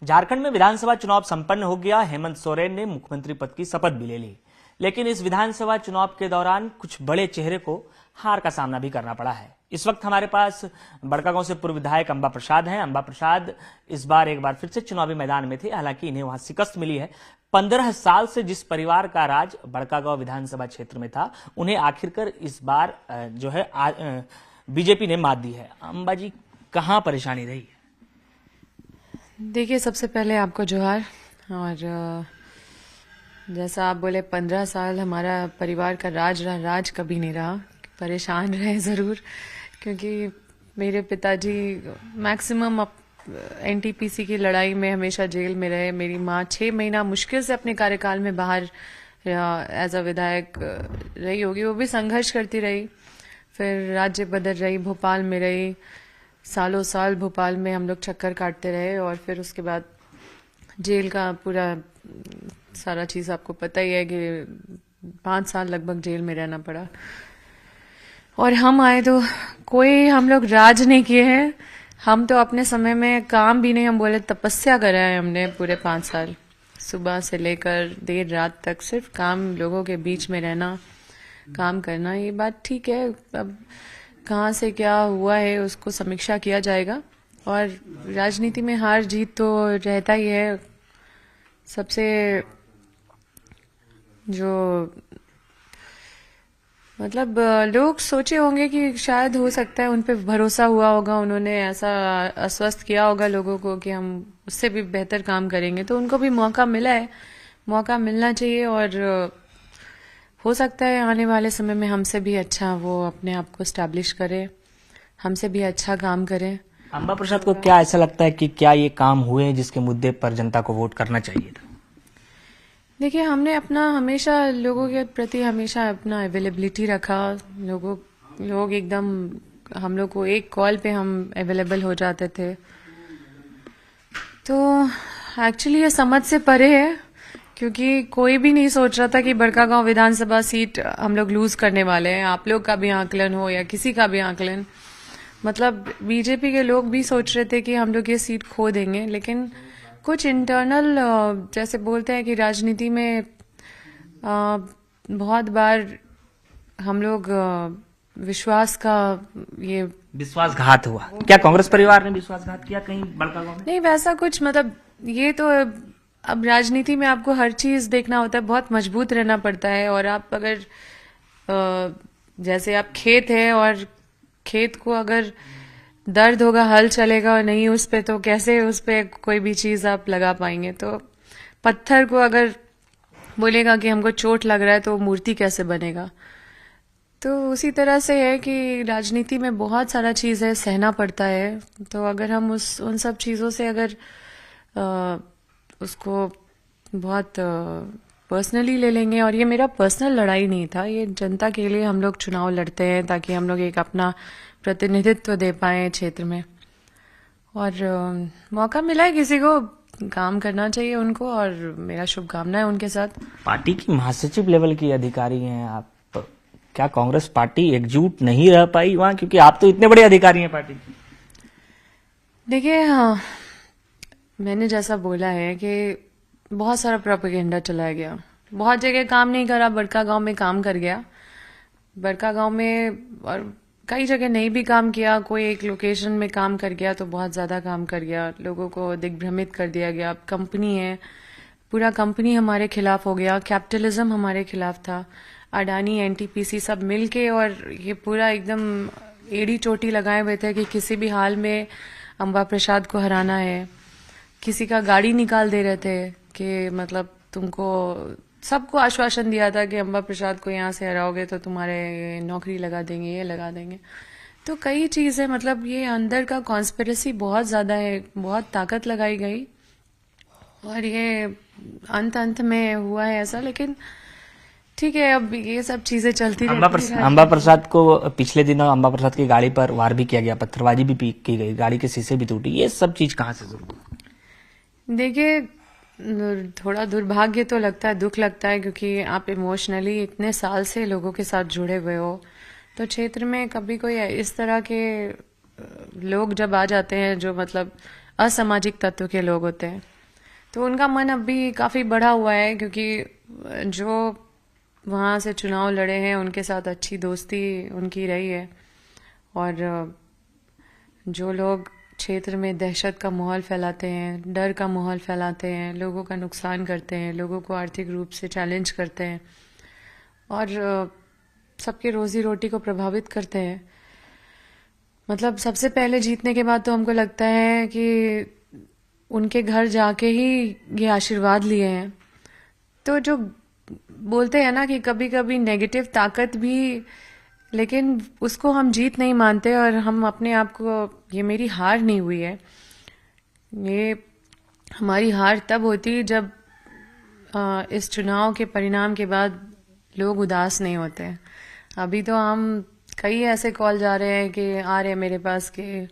झारखंड में विधानसभा चुनाव संपन्न हो गया। हेमंत सोरेन ने मुख्यमंत्री पद की शपथ भी ले ली, लेकिन इस विधानसभा चुनाव के दौरान कुछ बड़े चेहरे को हार का सामना भी करना पड़ा है। इस वक्त हमारे पास बड़कागांव से पूर्व विधायक अंबा प्रसाद हैं। अंबा प्रसाद इस बार एक बार फिर से चुनावी मैदान में थे, हालांकि इन्हें वहां शिकस्त मिली है। 15 साल से जिस परिवार का राज बड़कागांव विधानसभा क्षेत्र में था, उन्हें आखिरकार इस बार जो है बीजेपी ने मात दी है। अंबा जी, कहां परेशानी रही? देखिए, सबसे पहले आपको जोहार। और जैसा आप बोले, 15 साल हमारा परिवार का राज रहा, राज कभी नहीं रहा। परेशान रहे ज़रूर, क्योंकि मेरे पिताजी मैक्सिमम एनटीपीसी की लड़ाई में हमेशा जेल में रहे। मेरी माँ 6 महीना मुश्किल से अपने कार्यकाल में बाहर एज अ विधायक रही होगी, वो भी संघर्ष करती रही। फिर राज्य बदल रही, भोपाल में रही, सालों साल भोपाल में हम लोग चक्कर काटते रहे। और फिर उसके बाद जेल का पूरा सारा चीज़ आपको पता ही है कि 5 साल लगभग जेल में रहना पड़ा। और हम आए तो कोई हम लोग राज नहीं किए हैं। हम तो अपने समय में काम भी नहीं, हम बोले तपस्या करा है हमने पूरे 5 साल। सुबह से लेकर देर रात तक सिर्फ काम, लोगों के बीच में रहना, काम करना। ये बात ठीक है, अब कहाँ से क्या हुआ है उसको समीक्षा किया जाएगा। और राजनीति में हार जीत तो रहता ही है। सबसे जो मतलब लोग सोचे होंगे कि शायद हो सकता है उन पे भरोसा हुआ होगा, उन्होंने ऐसा आश्वस्त किया होगा लोगों को कि हम उससे भी बेहतर काम करेंगे, तो उनको भी मौका मिला है। मौका मिलना चाहिए और हो सकता है आने वाले समय में हमसे भी अच्छा वो अपने आप को स्टैब्लिश करे, हमसे भी अच्छा काम करे। अंबा प्रसाद को क्या ऐसा लगता है कि क्या ये काम हुए जिसके मुद्दे पर जनता को वोट करना चाहिए था? देखिए, हमने अपना हमेशा लोगों के प्रति हमेशा अपना अवेलेबिलिटी रखा। लोग एकदम हम लोग को एक कॉल पे हम अवेलेबल हो जाते थे। तो एक्चुअली ये समझ से परे है, क्योंकि कोई भी नहीं सोच रहा था कि बड़कागांव विधानसभा सीट हम लोग लूज करने वाले हैं। आप लोग का भी आकलन हो या किसी का भी आकलन, मतलब बीजेपी के लोग भी सोच रहे थे कि हम लोग ये सीट खो देंगे। लेकिन कुछ इंटरनल, जैसे बोलते हैं कि राजनीति में बहुत बार हम लोग ये विश्वासघात हुआ। क्या कांग्रेस परिवार ने विश्वासघात किया कहीं बड़कागांव में? नहीं, वैसा कुछ, मतलब ये तो अब राजनीति में आपको हर चीज देखना होता है, बहुत मजबूत रहना पड़ता है। और आप अगर जैसे आप खेत है और खेत को अगर दर्द होगा, हल चलेगा और नहीं उस पे, तो कैसे उस पे कोई भी चीज आप लगा पाएंगे? तो पत्थर को अगर बोलेगा कि हमको चोट लग रहा है तो मूर्ति कैसे बनेगा? तो उसी तरह से है कि राजनीति में बहुत सारा चीज है, सहना पड़ता है। तो अगर हम उन सब चीजों से अगर उसको बहुत पर्सनली ले लेंगे, और ये मेरा पर्सनल लड़ाई नहीं था, ये जनता के लिए हम लोग चुनाव लड़ते हैं ताकि हम लोग एक अपना प्रतिनिधित्व दे पाए क्षेत्र में। और मौका मिला है किसी को, काम करना चाहिए उनको, और मेरा शुभकामना है उनके साथ। पार्टी की महासचिव लेवल की अधिकारी हैं आप, क्या कांग्रेस पार्टी एकजुट नहीं रह पाई वहां, क्योंकि आप तो इतने बड़े अधिकारी हैं पार्टी की? देखिए, हाँ, मैंने जैसा बोला है कि बहुत सारा प्रोपेगेंडा चलाया गया, बहुत जगह काम नहीं करा, बड़कागांव में काम कर गया। बड़कागांव में और कई जगह नहीं भी काम किया, कोई एक लोकेशन में काम कर गया तो बहुत ज्यादा काम कर गया, लोगों को दिग्भ्रमित कर दिया गया। अब कंपनी है, पूरा कंपनी हमारे खिलाफ हो गया, कैपिटलिज्म हमारे खिलाफ था, अडानी, एनटीपीसी सब मिलके, और ये पूरा एकदम एड़ी चोटी लगाए हुए थे कि किसी भी हाल में अंबा प्रसाद को हराना है। किसी का गाड़ी निकाल दे रहे थे कि मतलब तुमको, सबको आश्वासन दिया था कि अंबा प्रसाद को यहाँ से हराओगे तो तुम्हारे नौकरी लगा देंगे, ये लगा देंगे। तो कई चीजें, मतलब ये अंदर का कॉन्स्पिरेसी बहुत ज्यादा है, बहुत ताकत लगाई गई, और ये अंत में हुआ है ऐसा। लेकिन ठीक है, अब ये सब चीजें चलती रहती है। अंबा प्रसाद को पिछले दिनों अंबा प्रसाद की गाड़ी पर वार भी किया गया, पत्थरबाजी भी की गई, गाड़ी के शीशे भी टूटी। ये सब चीज कहाँ से शुरू हुई? देखिए, थोड़ा दुर्भाग्य तो लगता है, दुख लगता है, क्योंकि आप इमोशनली इतने साल से लोगों के साथ जुड़े हुए हो। तो क्षेत्र में कभी कोई इस तरह के लोग जब आ जाते हैं जो मतलब असामाजिक तत्व के लोग होते हैं, तो उनका मन अब भी काफ़ी बढ़ा हुआ है, क्योंकि जो वहाँ से चुनाव लड़े हैं उनके साथ अच्छी दोस्ती उनकी रही है, और जो लोग क्षेत्र में दहशत का माहौल फैलाते हैं, डर का माहौल फैलाते हैं, लोगों का नुकसान करते हैं, लोगों को आर्थिक रूप से चैलेंज करते हैं और सबके रोजी रोटी को प्रभावित करते हैं, मतलब सबसे पहले जीतने के बाद तो हमको लगता है कि उनके घर जाके ही ये आशीर्वाद लिए हैं। तो जो बोलते हैं ना कि कभी कभी नेगेटिव ताकत भी, लेकिन उसको हम जीत नहीं मानते, और हम अपने आप को, ये मेरी हार नहीं हुई है, ये हमारी हार तब होती जब इस चुनाव के परिणाम के बाद लोग उदास नहीं होते हैं। अभी तो हम कई ऐसे कॉल जा रहे हैं कि आ रहे हैं मेरे पास कि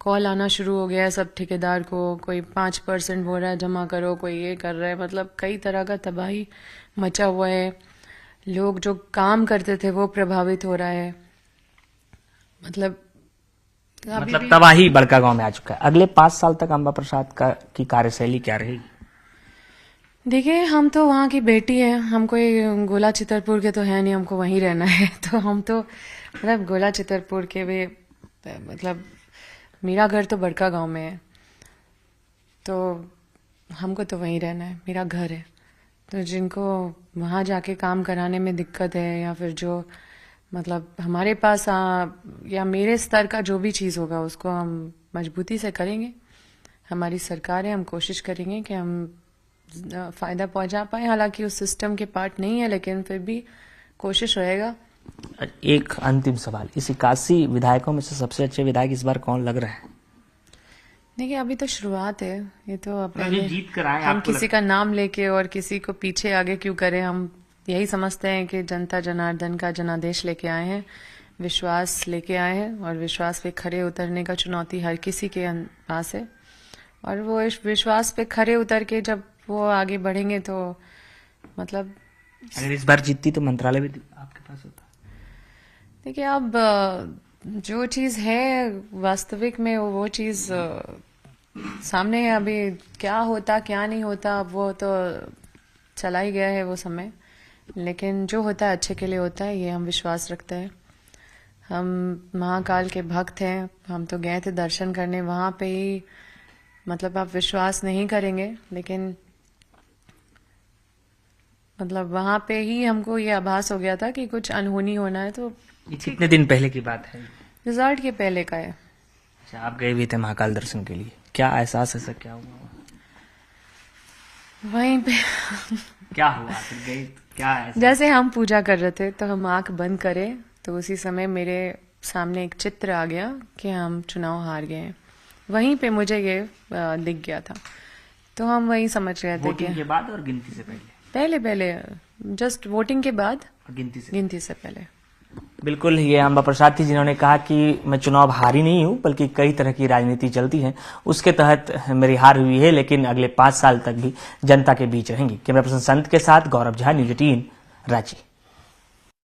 कॉल आना शुरू हो गया है सब ठेकेदार को, कोई 5% बोल रहा है जमा करो, कोई ये कर रहा है, मतलब कई तरह का तबाही मचा हुआ है, लोग जो काम करते थे वो प्रभावित हो रहा है, मतलब तबाही बड़का गांव में आ चुका है। अगले 5 साल तक अंबा प्रसाद की कार्यशैली क्या रहेगी? देखिए, हम तो वहाँ की बेटी हैं, हम कोई गोला चितरपुर के तो है नहीं, हमको वहीं रहना है। तो हम तो मतलब गोला चितरपुर के भी, मतलब मेरा घर तो बड़का गांव में है, तो हमको तो वहीं रहना है, मेरा घर है। तो जिनको वहाँ जाके काम कराने में दिक्कत है, या फिर जो मतलब हमारे पास या मेरे स्तर का जो भी चीज़ होगा उसको हम मजबूती से करेंगे। हमारी सरकार है, हम कोशिश करेंगे कि हम फ़ायदा पहुंचा पाए। हालांकि उस सिस्टम के पार्ट नहीं है, लेकिन फिर भी कोशिश रहेगा। एक अंतिम सवाल, इस 81 विधायकों में से सबसे अच्छे विधायक इस बार कौन लग रहा है? देखिए, अभी तो शुरुआत है, ये तो अभी जीत कर आए, हम किसी का नाम लेके और किसी को पीछे आगे क्यों करें। हम यही समझते हैं कि जनता जनार्दन का जनादेश लेके आए हैं, विश्वास लेके आए हैं, और विश्वास पे खरे उतरने का चुनौती हर किसी के पास है, और वो इस विश्वास पे खरे उतर के जब वो आगे बढ़ेंगे तो मतलब अगर इस बार जीतती तो मंत्रालय भी आपके पास होता। देखिए, अब जो चीज़ है वास्तविक में वो चीज़ सामने है। अभी क्या होता क्या नहीं होता वो तो चला ही गया है वो समय, लेकिन जो होता है अच्छे के लिए होता है, ये हम विश्वास रखते हैं। हम महाकाल के भक्त हैं, हम तो गए थे दर्शन करने, वहाँ पे ही मतलब आप विश्वास नहीं करेंगे, लेकिन मतलब वहाँ पे ही हमको ये आभास हो गया था कि कुछ अनहोनी होना है। तो ये कितने दिन पहले की बात है? रिजल्ट के पहले का है। अच्छा, आप गए भी थे महाकाल दर्शन के लिए, क्या एहसास ऐसा क्या हुआ वहीं पे? क्या हुआ फिर गए क्या एहसास? जैसे हम पूजा कर रहे थे तो हम आंख बंद करें तो उसी समय मेरे सामने एक चित्र आ गया कि हम चुनाव हार गए हैं। वहीं पे मुझे ये दिख गया था, तो हम वही समझ रहे थे कि वोटिंग के बाद और गिनती से पहले? पहले जस्ट वोटिंग के बाद, गिनती से पहले। बिल्कुल, ये अंबा प्रसाद थी जिन्होंने कहा कि मैं चुनाव हारी नहीं हूं, बल्कि कई तरह की राजनीति चलती है, उसके तहत मेरी हार हुई है, लेकिन अगले 5 साल तक भी जनता के बीच रहेंगी। कैमरा पर्सन संत के साथ गौरव झा, न्यूज 18, रांची।